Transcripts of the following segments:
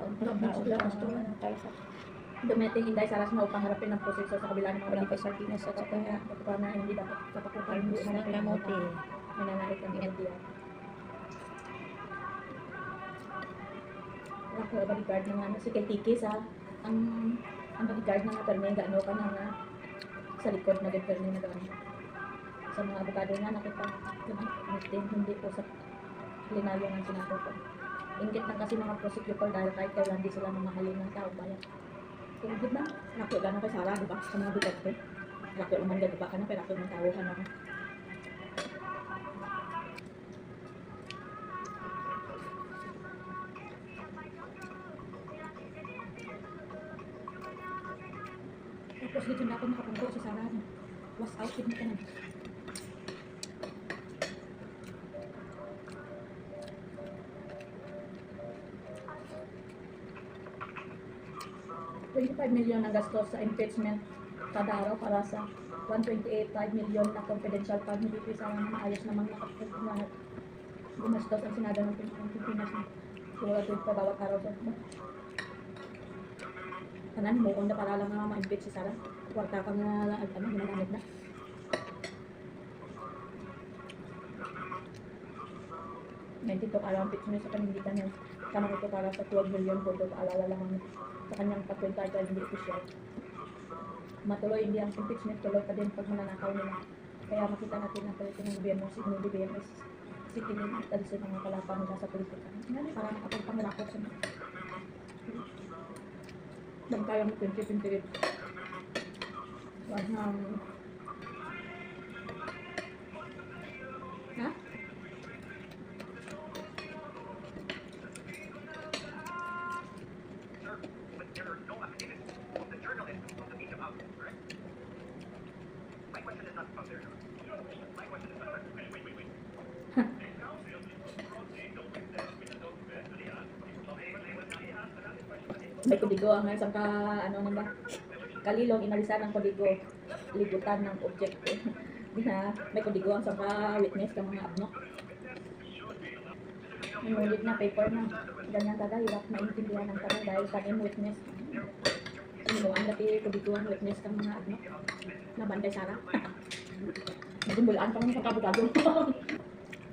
kaon. Tayo sa Dumating Inday Saras na upang harapin ang proseso sa kabila ng mga walang sardinas at saka pagkakataon na hindi dapat tapakutan talbos ng kamote. mananahit ang LDR. Ako, bodyguard na nga, si Keltiki sa ang bodyguard na nga, pero may gaano ka na nga sa likod na gagawin niya na gano'n. Sa mga abogado nga, nakita, hindi po sa linalyo ng sinakoto. Ingit na kasi mga prosecutor dahil kahit kailan hindi sila mamahalin ng tao bayan. Kung di ba, naku, gano'n kay Sarah, di ba? Sa mga detective. Naku, naman gano'n ba ka na, pero naku, ng tao ka na. Tapos dito na ako nakapunto sa Sarah. Was out, kid mo ka na. $25 million ang gastos sa impeachment kada araw para sa 128.5 million na confidential fund. Hindi ko sa maayos namang gumastos ang Senado ng Pilipinas na sulat pa bawat araw sa kanan mo kung na para lang ma-impeach si Sarah. Kwarta ka na ginagamit na. Nandito para ang impeachment sa panindigan niya. Kamang ito para sa 12 million voto. Paalala lamang sa kanyang pag-contact dahil hindi official. Matuloy hindi ang impeachment, tuloy pa din pag mananakaw nila. Kaya makita natin ang palitin ng gobyerno, si BBM is sikiling at alisin ang kalapang nila sa politika. Para makapagpangalakot sa mga. Dan kayang 2028. Ha? May kodigo ang isang kalilong inalisan ng kodigo libutan ng objekto. May kodigo ang isang witness ka mga abno. May ulit na paper na ganyan taga hirap maintindihan ng taga dahil kanin witness. Ang laki kodigo ang witness ka mga abno. Nabantay Sarah. Nagumbulaan pa naman sa kabutado.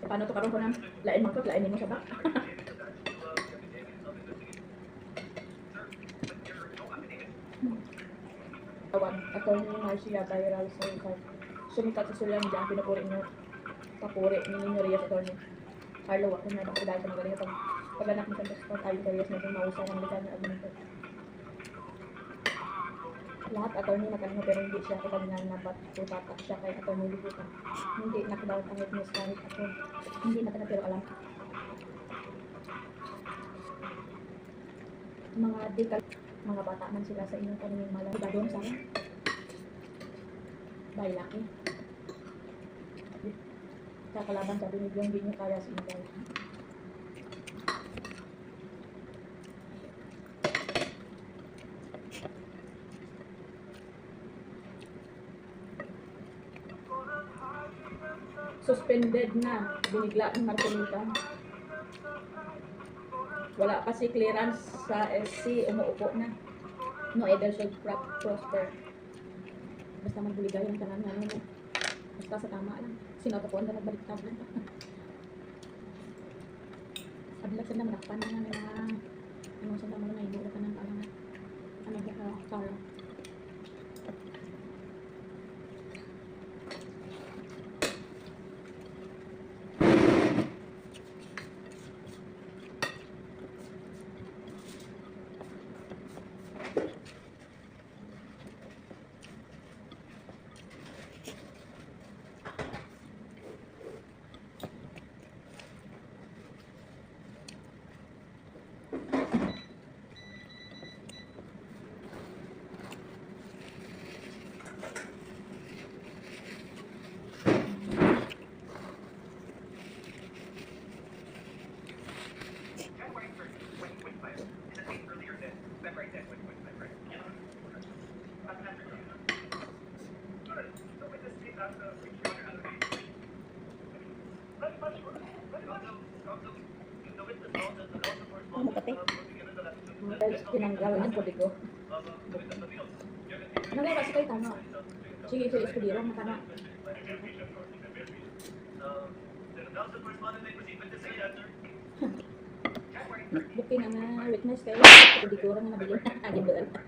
Paano to karoon ko ng lain mangkot, lain mo siya ba? Attorney Marcia viral sa sumikat sa social media ang pinupuri niyo papuri ni Nino Reyes attorney Carlo ako na baka dahil sa magaling pag-anak ni Santos Scott Carlo Reyes na mausay ng legal na administrator. Lahat attorney nakalino pero hindi siya kagalingan na patutak siya kay attorney Libutan. Hindi nakadawat ang witness kahit ako hindi natin pero alam. Mga dekal mga bata man sila sa inyong kaniming malang doon sana bay laki kakalaban sabi ni Biyong hindi nyo kaya sa inyo suspended na binigla ng Marcolita. Wala pa si clearance sa SC, umuupo na. No either should prosper. Basta magbuligay yung tanan namin mo. Basta sa tama lang. Sinotopoan na nagbaliktad lang. Sabi lang sila manakpan na nila. Ano sa tama na ibo ka ng parang ano ba para. Ano kape? Dahil tinanggalan ng kodi ko. Ano nga kasi kayo tama? Sige, sige, eskodiro, matama. Bukin ang witness kayo. Kodi ko, nga nabili. Agin ba?